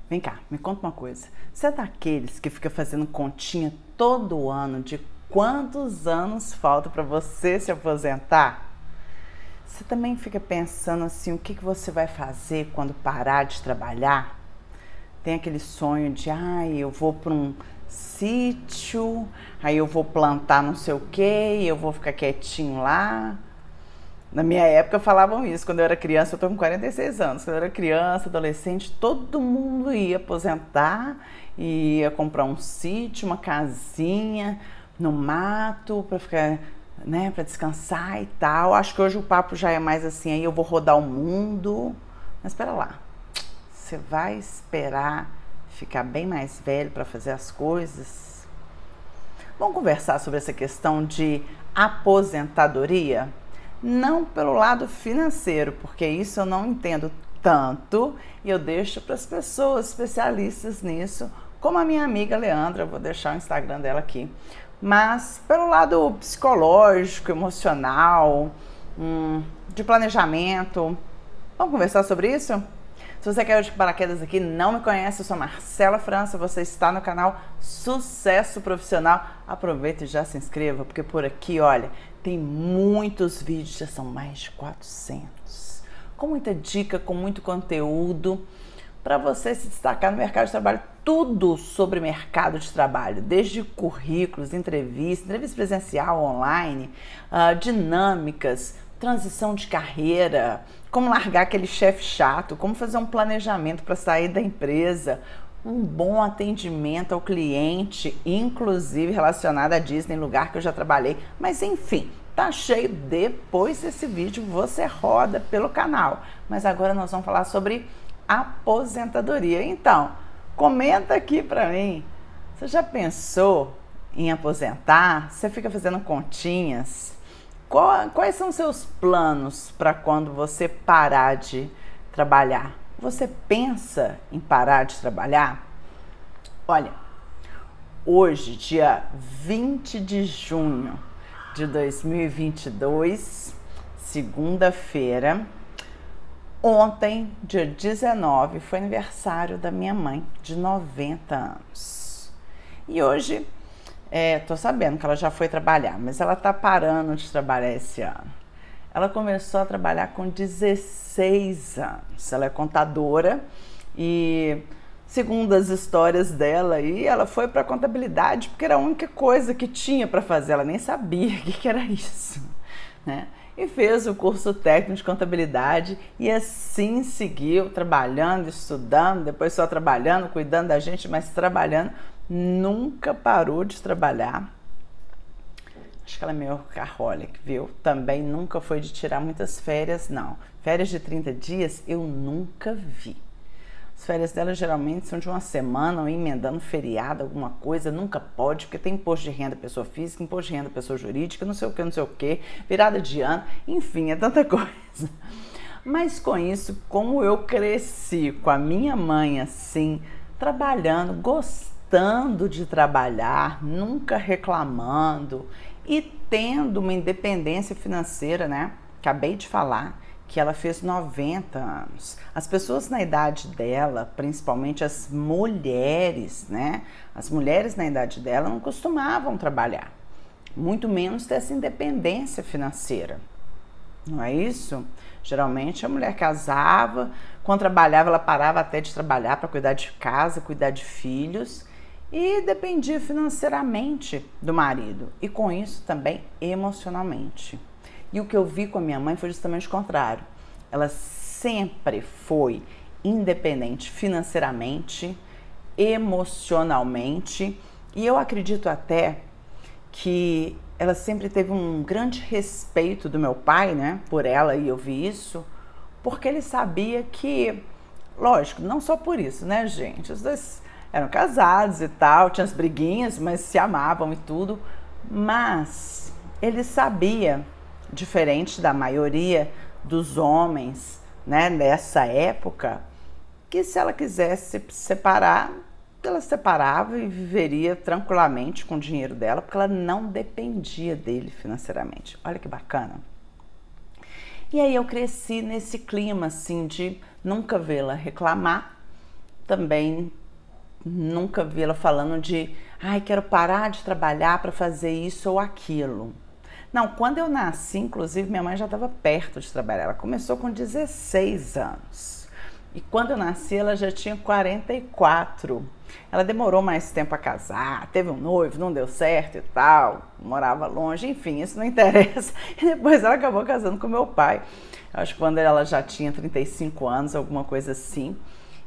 Vem cá, me conta uma coisa. Você é daqueles que fica fazendo continha todo ano de quantos anos falta para você se aposentar? Você também fica pensando assim, o que você vai fazer quando parar de trabalhar? Tem aquele sonho de, eu vou para um sítio, aí eu vou plantar não sei o quê, eu vou ficar quietinho lá. Na minha época falavam isso, quando eu era criança, eu tô com 46 anos, quando eu era criança, adolescente, todo mundo ia aposentar, ia comprar um sítio, uma casinha no mato para ficar, né, para descansar e tal. Acho que hoje o papo já é mais assim, aí eu vou rodar o mundo. Mas espera lá, você vai esperar ficar bem mais velho para fazer as coisas? Vamos conversar sobre essa questão de aposentadoria? Não pelo lado financeiro, porque isso eu não entendo tanto e eu deixo para as pessoas especialistas nisso, como a minha amiga Leandra, eu vou deixar o Instagram dela aqui. Mas pelo lado psicológico, emocional, de planejamento. Vamos conversar sobre isso? Se você quer de paraquedas aqui, não me conhece, eu sou Marcela França, você está no canal Sucesso Profissional. Aproveita e já se inscreva, porque por aqui, olha, tem muitos vídeos, já são mais de 400, com muita dica, com muito conteúdo, para você se destacar no mercado de trabalho, tudo sobre mercado de trabalho, desde currículos, entrevista presencial, online, dinâmicas, transição de carreira, como largar aquele chefe chato, como fazer um planejamento para sair da empresa, um bom atendimento ao cliente, inclusive relacionado à Disney, lugar que eu já trabalhei. Mas enfim, tá cheio. Depois desse vídeo você roda pelo canal. Mas agora nós vamos falar sobre aposentadoria. Então, comenta aqui para mim. Você já pensou em aposentar? Você fica fazendo continhas? Quais são seus planos para quando você parar de trabalhar? Você pensa em parar de trabalhar? Olha, hoje, dia 20 de junho de 2022, segunda-feira, ontem, dia 19, foi aniversário da minha mãe, de 90 anos. E hoje, tô sabendo que ela já foi trabalhar, mas ela tá parando de trabalhar esse ano. Ela começou a trabalhar com 16 anos. Ela é contadora e, segundo as histórias dela, ela foi para contabilidade porque era a única coisa que tinha para fazer. Ela nem sabia o que era isso, né? E fez o curso técnico de contabilidade e assim seguiu trabalhando, estudando, depois só trabalhando, cuidando da gente, mas trabalhando. Nunca parou de trabalhar. Acho que ela é meio workaholic, viu? Também nunca foi de tirar muitas férias, não. Férias de 30 dias eu nunca vi. As férias dela geralmente são de uma semana, ou emendando feriado, alguma coisa. Nunca pode, porque tem imposto de renda pessoa física, imposto de renda pessoa jurídica, não sei o que, virada de ano, enfim, é tanta coisa. Mas com isso, como eu cresci com a minha mãe assim, trabalhando, gostando de trabalhar, nunca reclamando e tendo uma independência financeira, né? Acabei de falar que ela fez 90 anos. As pessoas na idade dela, principalmente as mulheres, né? As mulheres na idade dela não costumavam trabalhar, muito menos ter essa independência financeira. Não é isso? Geralmente a mulher casava, quando trabalhava ela parava até de trabalhar para cuidar de casa, cuidar de filhos e dependia financeiramente do marido e com isso também emocionalmente. E o que eu vi com a minha mãe foi justamente o contrário. Ela sempre foi independente financeiramente, emocionalmente e eu acredito até que ela sempre teve um grande respeito do meu pai, né, por ela, e eu vi isso, porque ele sabia que, lógico, não só por isso, né, gente, os dois eram casados e tal, tinham as briguinhas, mas se amavam e tudo, mas ele sabia, diferente da maioria dos homens, né, nessa época, que se ela quisesse se separar, ela se separava e viveria tranquilamente com o dinheiro dela, porque ela não dependia dele financeiramente. Olha que bacana. E aí eu cresci nesse clima assim de nunca vê-la reclamar também nunca vi ela falando de, ai, quero parar de trabalhar para fazer isso ou aquilo. Não, quando eu nasci, inclusive, minha mãe já estava perto de trabalhar. Ela começou com 16 anos. E quando eu nasci, ela já tinha 44. Ela demorou mais tempo a casar, teve um noivo, não deu certo e tal, morava longe, enfim, isso não interessa. E depois ela acabou casando com meu pai. Acho que quando ela já tinha 35 anos, alguma coisa assim.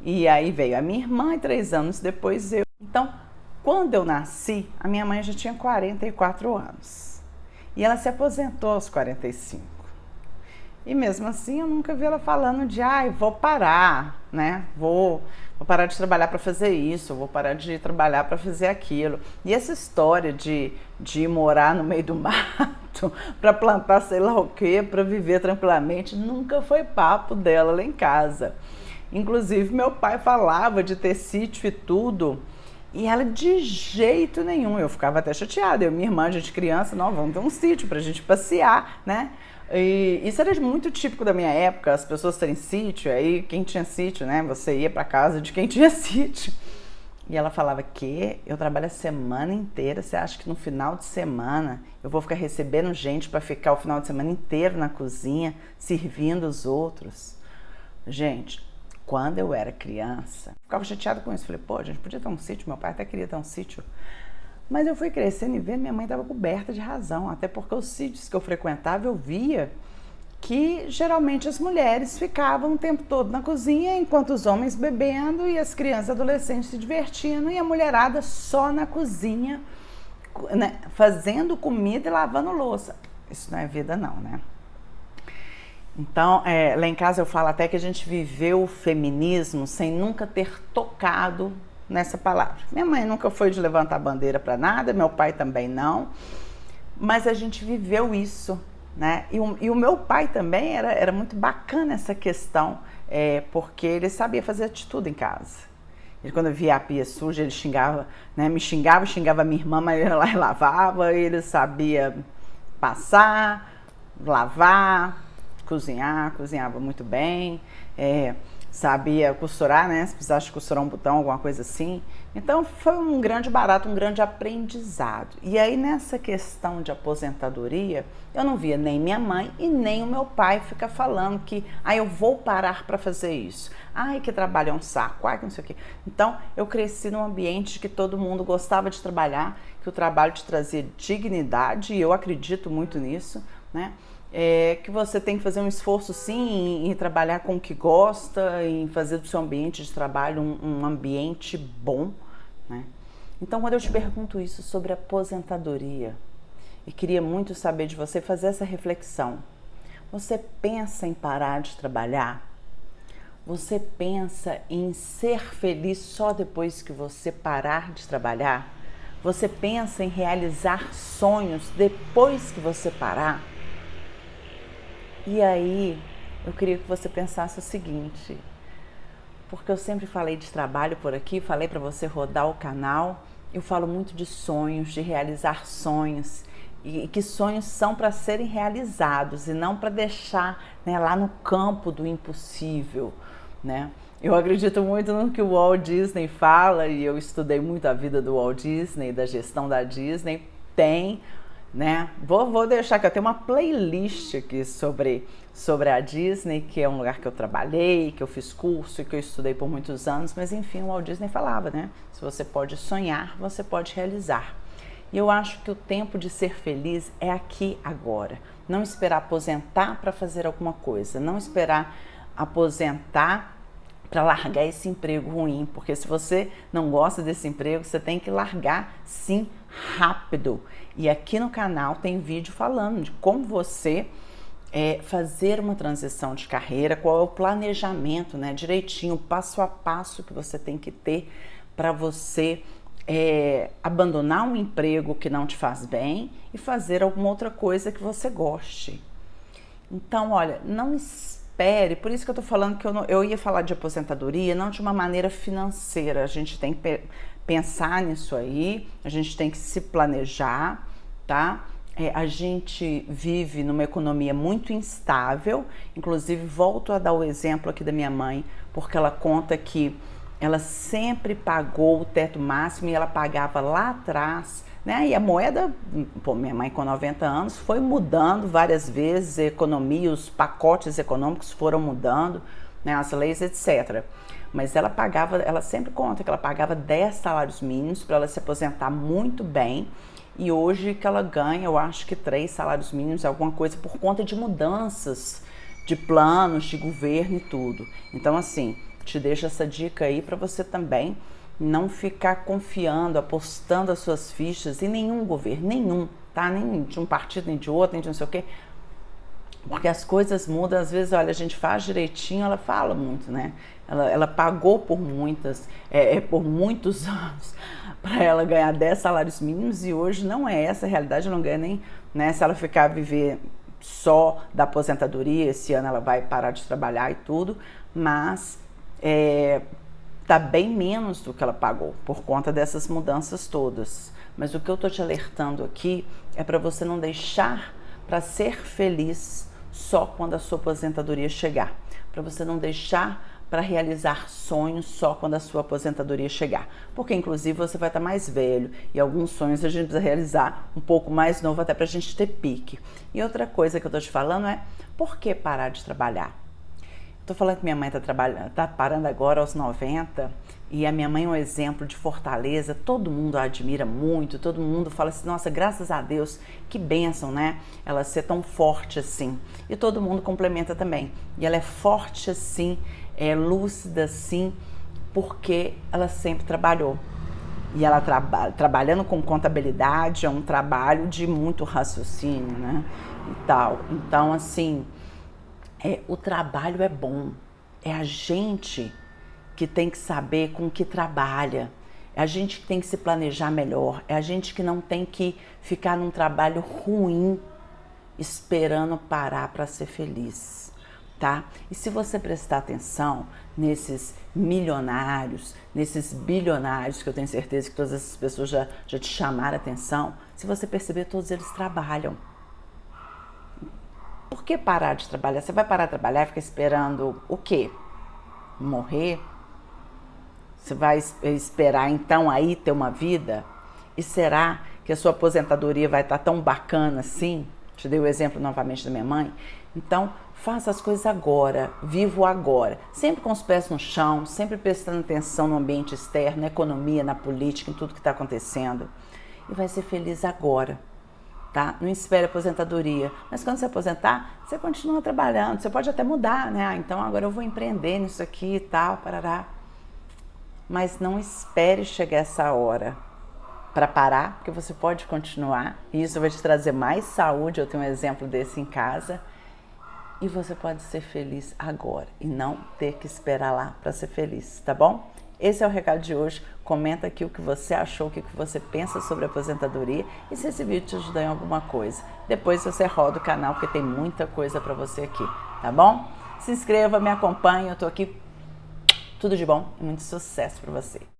E aí veio a minha irmã e 3 anos depois eu. Então, quando eu nasci, a minha mãe já tinha 44 anos. E ela se aposentou aos 45. E mesmo assim eu nunca vi ela falando de, ai, vou parar, né? Vou parar de trabalhar para fazer isso, vou parar de trabalhar para fazer aquilo. E essa história de ir morar no meio do mato para plantar sei lá o quê, para viver tranquilamente, nunca foi papo dela lá em casa. Inclusive meu pai falava de ter sítio e tudo, e ela de jeito nenhum. Eu ficava até chateada, eu e minha irmã, a gente criança, não, vamos ter um sítio pra gente passear, né? E isso era muito típico da minha época, as pessoas terem sítio, aí quem tinha sítio, né? Você ia pra casa de quem tinha sítio. E ela falava que eu trabalho a semana inteira, você acha que no final de semana eu vou ficar recebendo gente para ficar o final de semana inteiro na cozinha, servindo os outros? Gente, quando eu era criança, ficava chateada com isso. Falei, pô, a gente podia ter um sítio, meu pai até queria ter um sítio. Mas eu fui crescendo e vendo, minha mãe estava coberta de razão, até porque os sítios que eu frequentava, eu via que geralmente as mulheres ficavam o tempo todo na cozinha, enquanto os homens bebendo e as crianças e adolescentes se divertindo, e a mulherada só na cozinha, né, fazendo comida e lavando louça. Isso não é vida não, né? Então, lá em casa eu falo até que a gente viveu o feminismo sem nunca ter tocado nessa palavra. Minha mãe nunca foi de levantar bandeira para nada, meu pai também não, mas a gente viveu isso, né? E o meu pai também era muito bacana essa questão, porque ele sabia fazer de tudo em casa. Ele, quando via a pia suja, ele xingava, né? Me xingava a minha irmã, mas ele ia lá e lavava. Ele sabia passar, lavar, cozinhava muito bem, sabia costurar, né? Se precisasse costurar um botão, alguma coisa assim. Então foi um grande barato, um grande aprendizado. E aí nessa questão de aposentadoria, eu não via nem minha mãe e nem o meu pai ficar falando que, eu vou parar para fazer isso. Ai, que trabalho é um saco, ai, que não sei o quê. Então eu cresci num ambiente que todo mundo gostava de trabalhar, que o trabalho te trazia dignidade, e eu acredito muito nisso, né? Que você tem que fazer um esforço sim em trabalhar com o que gosta, em fazer do seu ambiente de trabalho um ambiente bom, né? Então, quando eu te pergunto isso sobre aposentadoria, e queria muito saber de você, fazer essa reflexão, você pensa em parar de trabalhar? Você pensa em ser feliz só depois que você parar de trabalhar? Você pensa em realizar sonhos depois que você parar? E aí, eu queria que você pensasse o seguinte, porque eu sempre falei de trabalho por aqui, falei para você rodar o canal, eu falo muito de sonhos, de realizar sonhos, e que sonhos são para serem realizados e não para deixar, né, lá no campo do impossível, né? Eu acredito muito no que o Walt Disney fala, e eu estudei muito a vida do Walt Disney, da gestão da Disney, né? Vou deixar que eu tenho uma playlist aqui sobre a Disney, que é um lugar que eu trabalhei, que eu fiz curso e que eu estudei por muitos anos, mas enfim, o Walt Disney falava, né? Se você pode sonhar, você pode realizar. E eu acho que o tempo de ser feliz é aqui agora. Não esperar aposentar para fazer alguma coisa, não esperar aposentar para largar esse emprego ruim, porque se você não gosta desse emprego, você tem que largar sim rápido. E aqui no canal tem vídeo falando de como você fazer uma transição de carreira, qual é o planejamento, né, direitinho, passo a passo que você tem que ter para você abandonar um emprego que não te faz bem e fazer alguma outra coisa que você goste. Então, olha, não espere, por isso que eu tô falando que eu ia falar de aposentadoria, não de uma maneira financeira, a gente tem que pensar nisso aí, a gente tem que se planejar, tá? A gente vive numa economia muito instável, inclusive volto a dar o exemplo aqui da minha mãe, porque ela conta que ela sempre pagou o teto máximo e ela pagava lá atrás, né? E a moeda, pô, minha mãe com 90 anos foi mudando várias vezes, a economia, os pacotes econômicos foram mudando, né? As leis, etc. Mas ela pagava, ela sempre conta que ela pagava 10 salários mínimos para ela se aposentar muito bem. E hoje que ela ganha, eu acho que 3 salários mínimos, alguma coisa, por conta de mudanças de planos, de governo e tudo. Então, assim, te deixo essa dica aí para você também não ficar confiando, apostando as suas fichas em nenhum governo, nenhum, tá? Nem de um partido, nem de outro, nem de não sei o quê. Porque as coisas mudam, às vezes, olha, a gente faz direitinho, ela fala muito, né? Ela pagou por por muitos anos para ela ganhar 10 salários mínimos e hoje não é essa a realidade, ela não ganha nem, né? Se ela ficar a viver só da aposentadoria, esse ano ela vai parar de trabalhar e tudo, mas tá bem menos do que ela pagou por conta dessas mudanças todas. Mas o que eu tô te alertando aqui é para você não deixar para ser feliz só quando a sua aposentadoria chegar, para você não deixar para realizar sonhos só quando a sua aposentadoria chegar, porque inclusive você vai estar mais velho e alguns sonhos a gente precisa realizar um pouco mais novo até para a gente ter pique. E outra coisa que eu tô te falando é, por que parar de trabalhar? Tô falando que minha mãe tá parando agora aos 90 e a minha mãe é um exemplo de fortaleza, todo mundo a admira muito, todo mundo fala assim, nossa, graças a Deus, que bênção, né? Ela ser tão forte assim. E todo mundo complementa também. E ela é forte assim, é lúcida assim, porque ela sempre trabalhou. E ela trabalhando com contabilidade é um trabalho de muito raciocínio, né? E tal. Então, assim, o trabalho é bom, é a gente que tem que saber com que trabalha, é a gente que tem que se planejar melhor, é a gente que não tem que ficar num trabalho ruim esperando parar para ser feliz, tá? E se você prestar atenção nesses milionários, nesses bilionários, que eu tenho certeza que todas essas pessoas já te chamaram a atenção, se você perceber, todos eles trabalham. Por que parar de trabalhar? Você vai parar de trabalhar e ficar esperando o quê? Morrer? Você vai esperar então aí ter uma vida? E será que a sua aposentadoria vai estar tão bacana assim? Te dei o exemplo novamente da minha mãe. Então, faça as coisas agora, viva o agora. Sempre com os pés no chão, sempre prestando atenção no ambiente externo, na economia, na política, em tudo que está acontecendo. E vai ser feliz agora. Tá? Não espere a aposentadoria, mas quando você aposentar, você continua trabalhando, você pode até mudar, né? Ah, então agora eu vou empreender nisso aqui e tal, parará. Mas não espere chegar essa hora para parar, porque você pode continuar, e isso vai te trazer mais saúde, eu tenho um exemplo desse em casa, e você pode ser feliz agora, e não ter que esperar lá para ser feliz, tá bom? Esse é o recado de hoje. Comenta aqui o que você achou, o que você pensa sobre a aposentadoria e se esse vídeo te ajudou em alguma coisa. Depois você roda o canal porque tem muita coisa para você aqui, tá bom? Se inscreva, me acompanhe, eu tô aqui. Tudo de bom e muito sucesso para você.